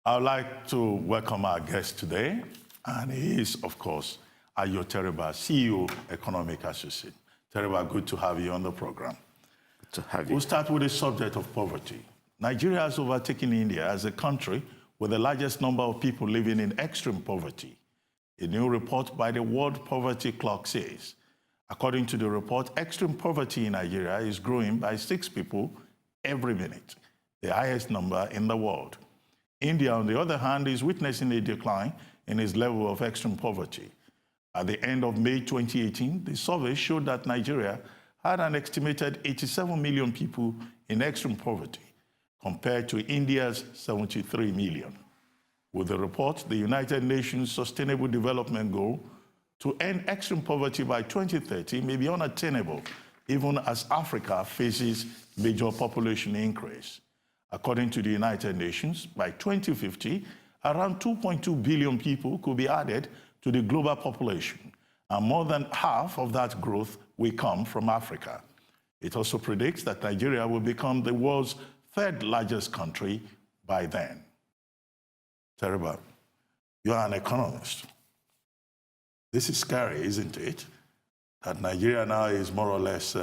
I'd like to welcome our guest today, and he is, of course, Teriba, CEO, Economic Associate. Teriba, good to have you on the program. Good to have you. We'll start with the subject of poverty. Nigeria has overtaken India as a country with the largest number of people living in extreme poverty. A new report by the World Poverty Clock says, according to the report, extreme poverty in Nigeria is growing by 6 people every minute, the highest number in the world. India, on the other hand, is witnessing a decline in its level of extreme poverty. At the end of May 2018, the survey showed that Nigeria had an estimated 87 million people in extreme poverty, compared to India's 73 million. With the report, the United Nations Sustainable Development Goal to end extreme poverty by 2030 may be unattainable, even as Africa faces major population increase. According to the United Nations, by 2050, around 2.2 billion people could be added to the global population, and more than half of that growth will come from Africa. It also predicts that Nigeria will become the world's 3rd largest country by then. Teriba, you are an economist. This is scary, isn't it? That Nigeria now is more or less,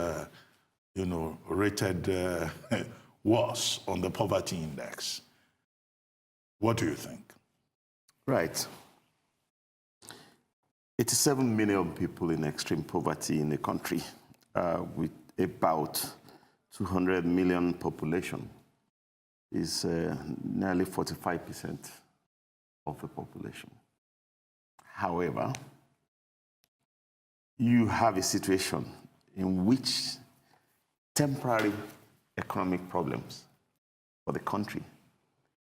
rated worse on the poverty index. What do you think? Right. 87 million people in extreme poverty in the country, with about 200 million population, is nearly 45% of the population. However, you have a situation in which temporary economic problems for the country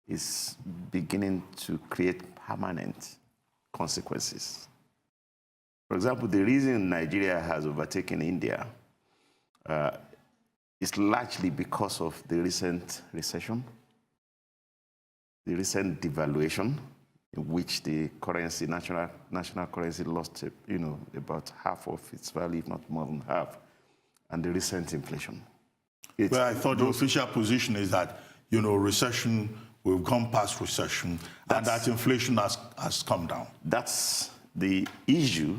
is beginning to create permanent consequences. For example, the reason Nigeria has overtaken India is largely because of the recent recession, the recent devaluation, in which the currency, national currency lost, about half of its value, if not more than half, and the recent inflation. Well, I thought the official position is that, recession, we've gone past recession, and that inflation has come down. That's the issue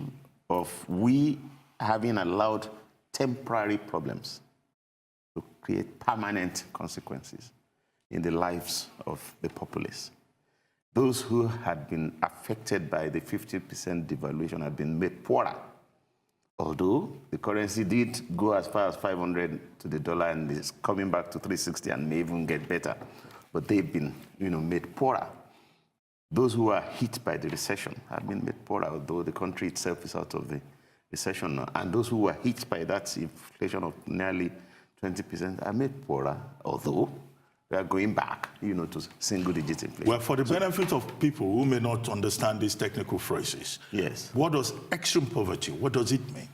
of we having allowed temporary problems to create permanent consequences in the lives of the populace. Those who had been affected by the 50% devaluation have been made poorer. Although the currency did go as far as 500 to the dollar and is coming back to 360 and may even get better, but they've been, made poorer. Those who are hit by the recession have been made poorer, although the country itself is out of the recession now. And those who were hit by that inflation of nearly 20% are made poorer, although we are going back, to single-digit inflation. Well, for the benefit of people who may not understand these technical phrases, yes, what does extreme poverty, what does it mean?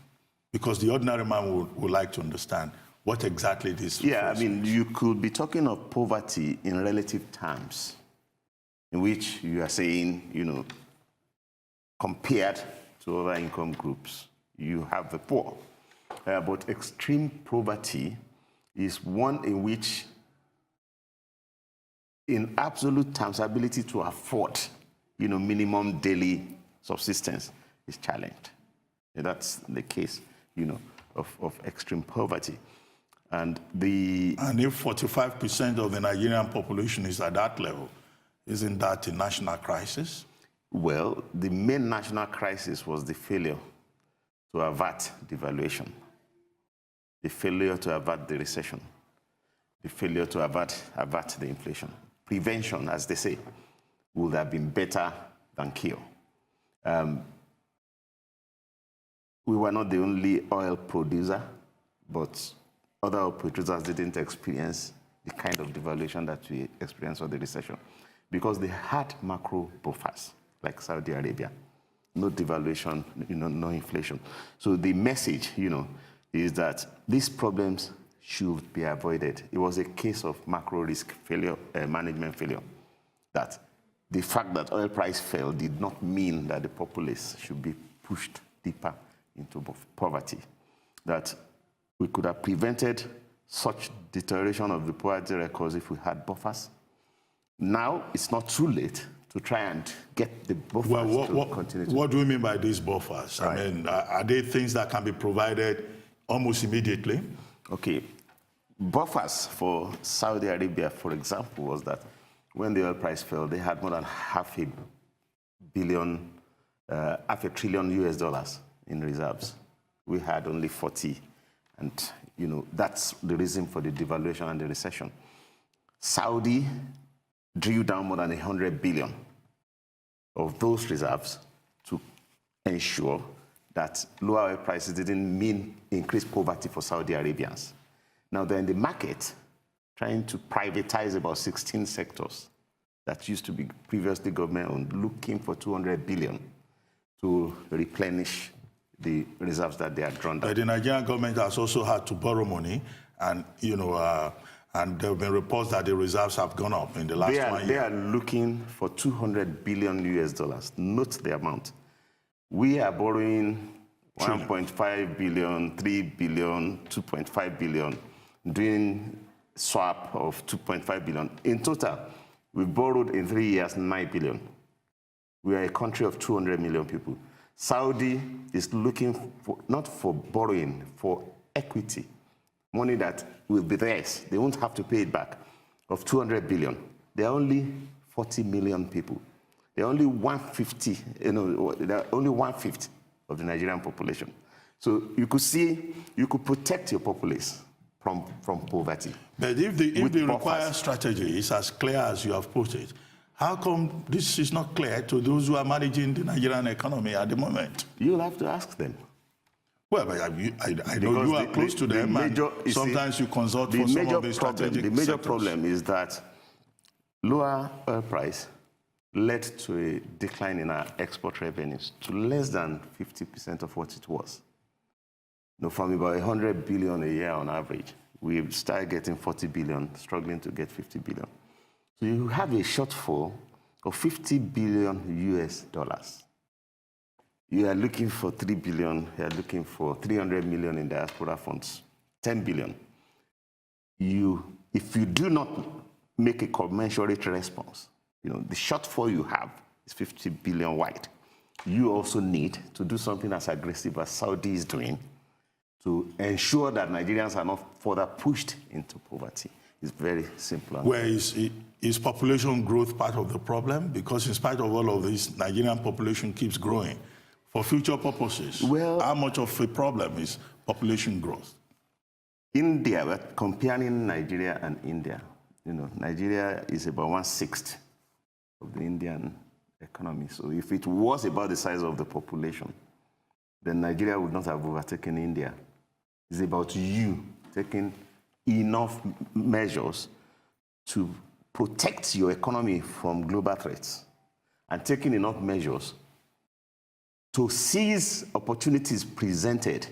Because the ordinary man would like to understand what exactly this phrase means. You could be talking of poverty in relative terms, in which you are saying, compared to other income groups, you have the poor. But extreme poverty is one in which, in absolute terms, ability to afford, minimum daily subsistence is challenged. And that's the case, of extreme poverty. And if 45% of the Nigerian population is at that level, isn't that a national crisis? Well, the main national crisis was the failure to avert devaluation, the failure to avert the recession, the failure to avert the inflation. Prevention, as they say, would have been better than cure. We were not the only oil producer, but other oil producers didn't experience the kind of devaluation that we experienced for the recession, because they had macro buffers, like Saudi Arabia. No devaluation, no inflation. So the message, is that these problems should be avoided. It was a case of macro risk failure, management failure. That the fact that oil price fell did not mean that the populace should be pushed deeper into poverty. That we could have prevented such deterioration of the poverty records if we had buffers, Now it's not too late to try and get the buffers to continue. What do you mean by these buffers? Right. I mean, are they things that can be provided almost immediately? Okay. Buffers for Saudi Arabia, for example, was that when the oil price fell, they had more than half a trillion US dollars in reserves. We had only 40. And, that's the reason for the devaluation and the recession. Saudi drew down more than 100 billion of those reserves to ensure that lower oil prices didn't mean increased poverty for Saudi Arabians. Now they're in the market trying to privatize about 16 sectors that used to be previously government-owned, looking for 200 billion to replenish the reserves that they had drawn down. But the Nigerian government has also had to borrow money, and and there have been reports that the reserves have gone up in the last 1 year. They are looking for 200 billion US dollars. Note the amount. We are borrowing 1.5 billion, 3 billion, 2.5 billion, doing swap of 2.5 billion. In total, we've borrowed in 3 years 9 billion. We are a country of 200 million people. Saudi is looking for, not for borrowing, for equity, money that will be theirs. They won't have to pay it back, of 200 billion. There are only 40 million people. They're only 150, they're only 1/5 of the Nigerian population. So you could see, you could protect your populace from poverty. But if the required strategy is as clear as you have put it, how come this is not clear to those who are managing the Nigerian economy at the moment? You'll have to ask them. Well, but I know you are close to them, and sometimes you consult for some of the strategic The major sectors. problem is that lower oil price led to a decline in our export revenues to less than 50% of what it was. From about 100 billion a year on average, we've started getting 40 billion, struggling to get 50 billion. So you have a shortfall of 50 billion US dollars. You are looking for 3 billion, you are looking for 300 million in diaspora funds, 10 billion. If you do not make a commensurate response, the shortfall you have is 50 billion wide. You also need to do something as aggressive as Saudi is doing to ensure that Nigerians are not further pushed into poverty. It's very simple. Where is population growth part of the problem? Because in spite of all of this, Nigerian population keeps growing. For future purposes, how much of a problem is population growth? India, we're comparing Nigeria and India. Nigeria is about 1/6 of the Indian economy. So if it was about the size of the population, then Nigeria would not have overtaken India. It's about you taking enough measures to protect your economy from global threats and taking enough measures to seize opportunities presented,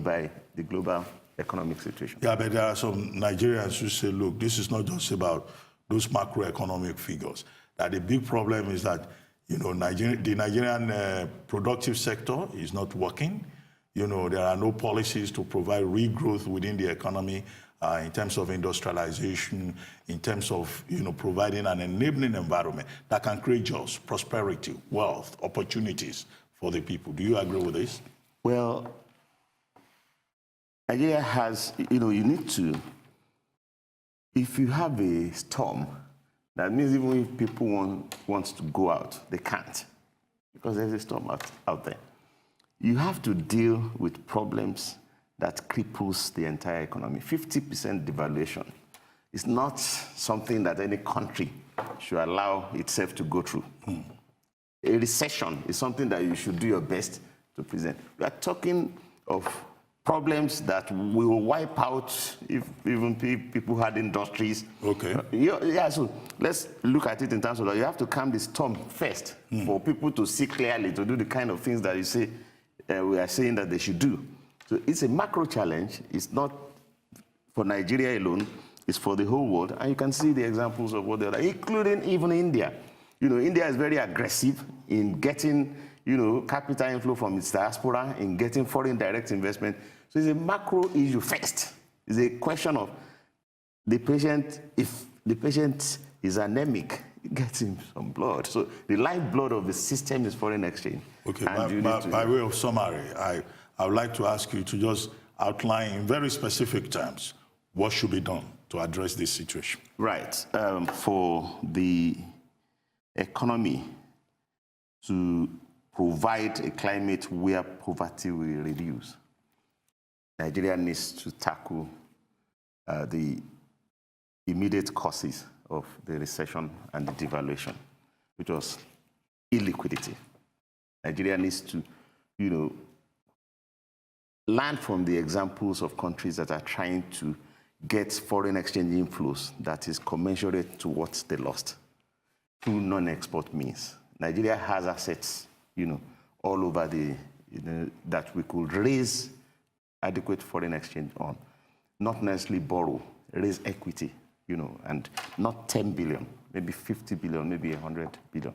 by the global economic situation. Yeah, but there are some Nigerians who say, look, this is not just about those macroeconomic figures. That the big problem is that, the Nigerian productive sector is not working. There are no policies to provide real growth within the economy in terms of industrialization, in terms of, providing an enabling environment that can create jobs, prosperity, wealth, opportunities for the people. Do you agree with this? Well, Nigeria has, you need to, if you have a storm, that means even if people want to go out, they can't, because there's a storm out there. You have to deal with problems that cripples the entire economy. 50% devaluation is not something that any country should allow itself to go through. A recession is something that you should do your best to present. We are talking of problems that will wipe out if even people had industries. Okay. So let's look at it in terms of that. You have to calm the storm first for people to see clearly, to do the kind of things that you say we are saying that they should do. So it's a macro challenge. It's not for Nigeria alone. It's for the whole world. And you can see the examples of what they are, including even India. India is very aggressive in getting, capital inflow from its diaspora, in getting foreign direct investment. So it's a macro issue first. It's a question of the patient, if the patient is anemic, get him some blood. So the lifeblood of the system is foreign exchange. Okay, And by way of summary, I would like to ask you to just outline in very specific terms what should be done to address this situation. Right. For the economy to provide a climate where poverty will reduce, Nigeria needs to tackle the immediate causes of the recession and the devaluation, which was illiquidity. Nigeria needs to, learn from the examples of countries that are trying to get foreign exchange inflows that is commensurate to what they lost through non-export means. Nigeria has assets, all over that we could raise adequate foreign exchange on, not necessarily borrow, raise equity, and not 10 billion, maybe 50 billion, maybe 100 billion.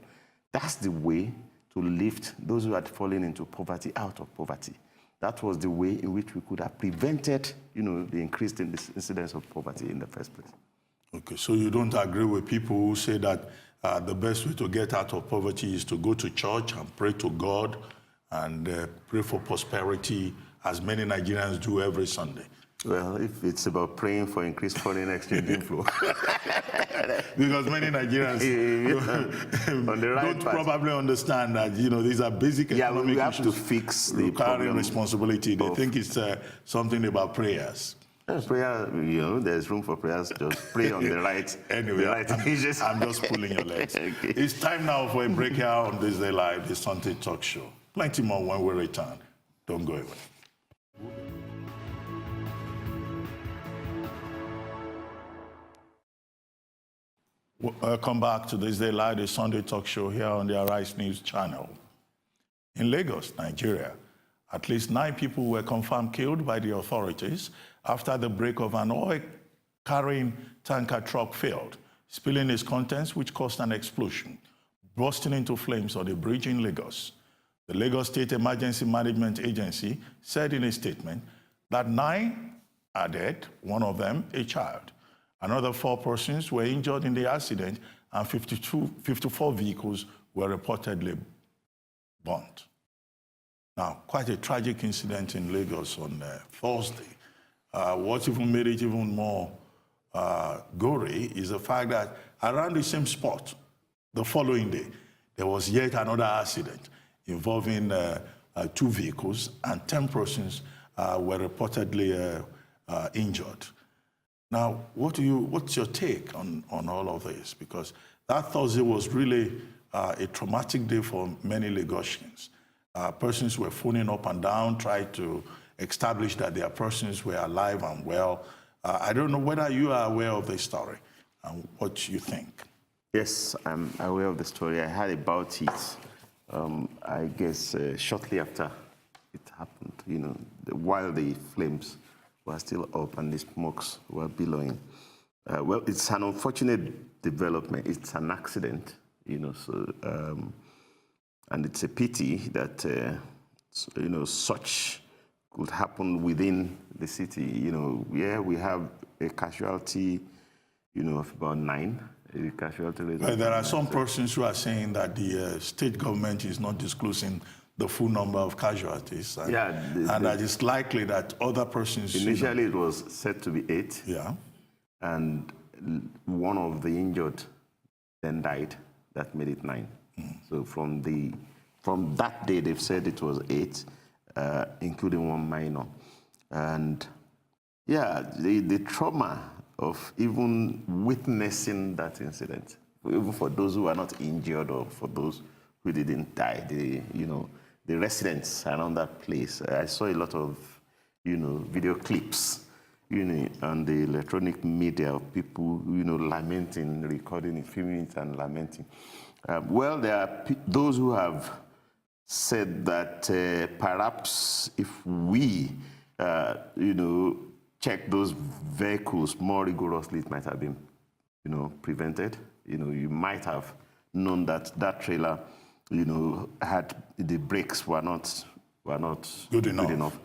That's the way to lift those who had fallen into poverty out of poverty. That was the way in which we could have prevented, the increased incidence of poverty in the first place. Okay, so you don't agree with people who say that the best way to get out of poverty is to go to church and pray to God and pray for prosperity, as many Nigerians do every Sunday? Well, if it's about praying for increased foreign exchange inflow. Because many Nigerians on the right don't probably understand that, these are basic economic we have issues to fix the requiring problem responsibility. They think it's something about prayers. Prayer, there's room for prayers. Just pray on the right. Anyway, the right I'm just pulling your legs. Okay. It's time now for a break here on This Day Live, the Sunday Talk Show. Plenty more when we return. Don't go away. Welcome back to This Day Live, the Sunday Talk Show here on the Arise News channel. In Lagos, Nigeria, at least 9 people were confirmed killed by the authorities after the brake of an oil-carrying tanker truck failed, spilling its contents, which caused an explosion, bursting into flames on the bridge in Lagos. The Lagos State Emergency Management Agency said in a statement that 9 are dead, one of them a child. Another 4 persons were injured in the accident, and 54 vehicles were reportedly burnt. Now, quite a tragic incident in Lagos on Thursday. What even made it even more gory is the fact that around the same spot, the following day, there was yet another accident involving 2 vehicles, and 10 persons were reportedly injured. Now, what's your take on all of this? Because that Thursday was really a traumatic day for many Lagosians. Persons were phoning up and down, trying to establish that their persons were alive and well. I don't know whether you are aware of this story and what you think. Yes, I'm aware of the story. I heard about it, I guess, shortly after it happened, while the flames were still up and the smokes were billowing. Well, it's an unfortunate development. It's an accident, and it's a pity that, such could happen within the city. Where we have a casualty, of about 9. A casualty rate. There are some persons who are saying that the state government is not disclosing the full number of casualties. And, and that it's likely that other persons... Initially, it was said to be 8. Yeah. And one of the injured then died. That made it 9. So from that day, they've said it was 8, including 1 minor. And the trauma of even witnessing that incident, even for those who are not injured or for those who didn't die, the residents around that place. I saw a lot of, video clips, on the electronic media of people, lamenting, recording it, filming it, and lamenting. Well, there are those who have said that perhaps if we, check those vehicles more rigorously, it might have been, prevented. You might have known that that trailer, had the brakes were not good enough,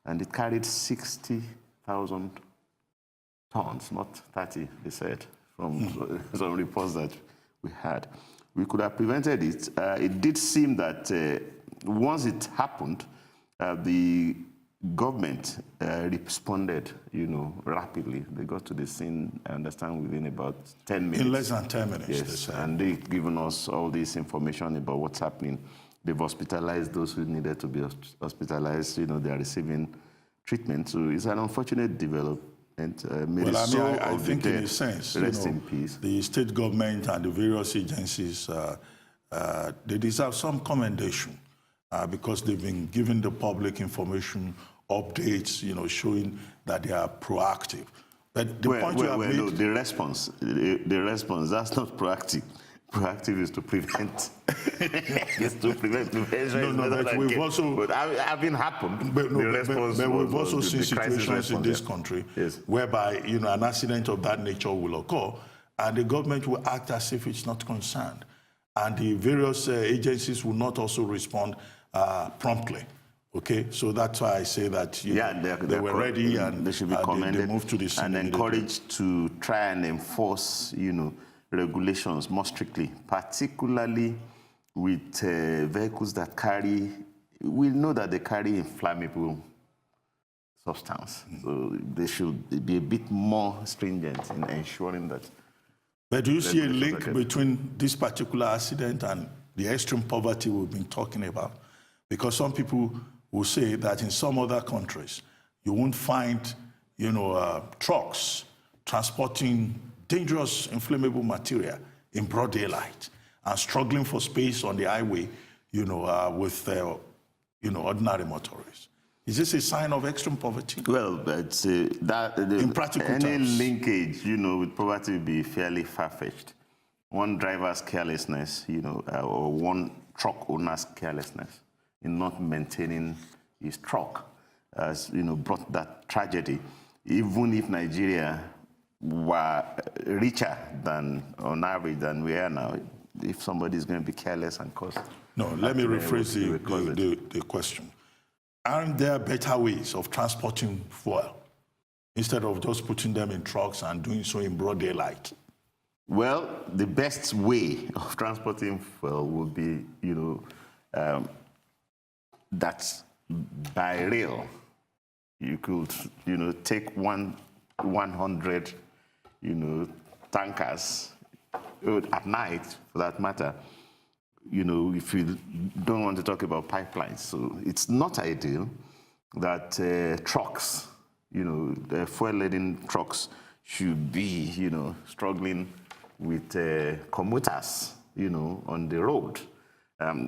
and it carried 60,000 tons, not 30. They said from some reports that we had. We could have prevented it. It did seem that once it happened, the government responded, rapidly. They got to the scene, I understand, within about 10 minutes. In less than 10 minutes, yes, they said. And they've given us all this information about what's happening. They've hospitalized those who needed to be hospitalized. They are receiving treatment. So it's an unfortunate development. I think in a sense, rest in peace. The state government and the various agencies, they deserve some commendation because they've been giving the public information, updates, showing that they are proactive. But the point you have made... No, the response, that's not proactive. Proactive is to prevent. It's to prevent. But we've also... But having happened, but we've also seen situations in this country whereby, an accident of that nature will occur and the government will act as if it's not concerned. And the various agencies will not also respond promptly. Okay, so that's why I say that they were ready and they should be commended they moved to the scene and encouraged to try and enforce, regulations more strictly, particularly with vehicles that carry. We know that they carry inflammable substance, so they should be a bit more stringent in ensuring that. But do you see a link between this particular accident and the extreme poverty we've been talking about? Because some people will say that in some other countries, you won't find, trucks transporting dangerous inflammable material in broad daylight and struggling for space on the highway, with, ordinary motorists. Is this a sign of extreme poverty? Well, but in practical any terms, linkage, with poverty will be fairly far-fetched. One driver's carelessness, or one truck owner's carelessness in not maintaining his truck, has, brought that tragedy. Even if Nigeria were richer than, on average, than we are now, if somebody is going to be careless and cause... No, let me rephrase the question. Aren't there better ways of transporting fuel instead of just putting them in trucks and doing so in broad daylight? Well, the best way of transporting fuel would be, that's by rail. You could, take 100, tankers at night, for that matter, if you don't want to talk about pipelines. So it's not ideal that trucks, fuel-laden trucks should be, struggling with commuters, on the road.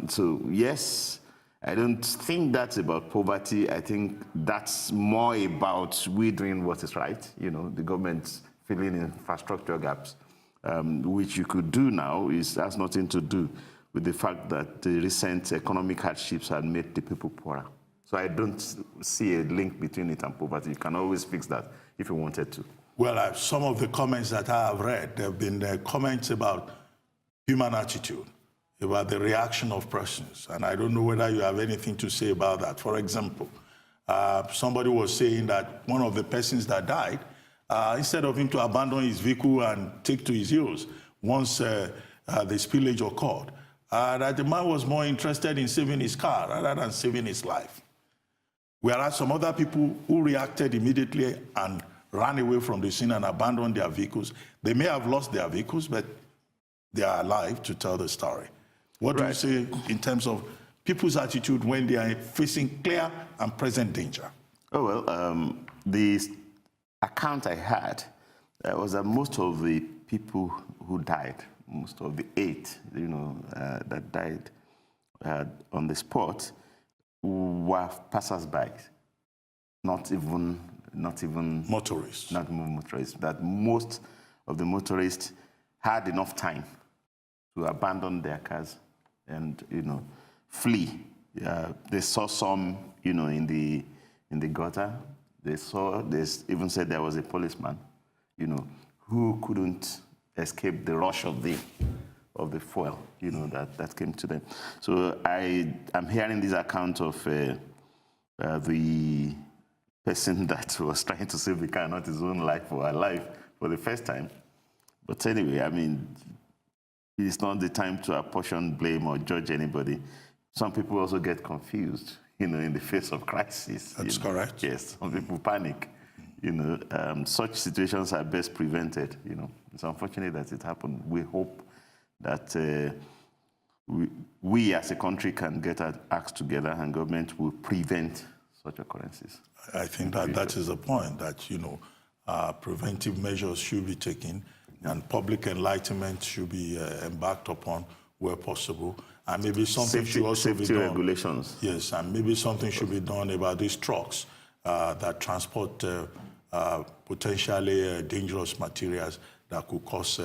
So yes, I don't think that's about poverty. I think that's more about we doing what is right, the government filling infrastructure gaps, which you could do now has nothing to do with the fact that the recent economic hardships had made the people poorer. So I don't see a link between it and poverty. You can always fix that if you wanted to. Well, some of the comments that I have read, there have been comments about human attitude, about the reaction of persons. And I don't know whether you have anything to say about that. For example, somebody was saying that one of the persons that died, instead of him to abandon his vehicle and take to his heels once the spillage occurred, that the man was more interested in saving his car rather than saving his life. Whereas some other people who reacted immediately and ran away from the scene and abandoned their vehicles, they may have lost their vehicles, but they are alive to tell the story. What do you say in terms of people's attitude when they are facing clear and present danger? Oh, well, the account I had was that most of the people who died, most of the 8, that died on the spot, were passers-by, not even motorists. Not motorists. That most of the motorists had enough time to abandon their cars and flee. They saw some in the gutter. They even said there was a policeman who couldn't escape the rush of the fuel that came to them. So I'm hearing this account of the person that was trying to save the car, not his own life or her life, for the first time. But anyway, I mean, it's not the time to apportion blame or judge anybody. Some people also get confused, in the face of crisis. That's correct. Yes, some people panic. Such situations are best prevented. It's unfortunate that it happened. We hope that we as a country can get our acts together and government will prevent such occurrences. I think that is the point, that, preventive measures should be taken and public enlightenment should be embarked upon where possible. And maybe something should also be done. Safety regulations. Yes, and maybe something should be done about these trucks that transport potentially dangerous materials that could cause,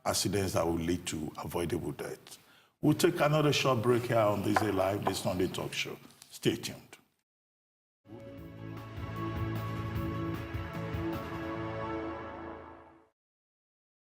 accidents that will lead to avoidable death. We'll take another short break here on this Live, this Sunday Talk Show. Stay tuned.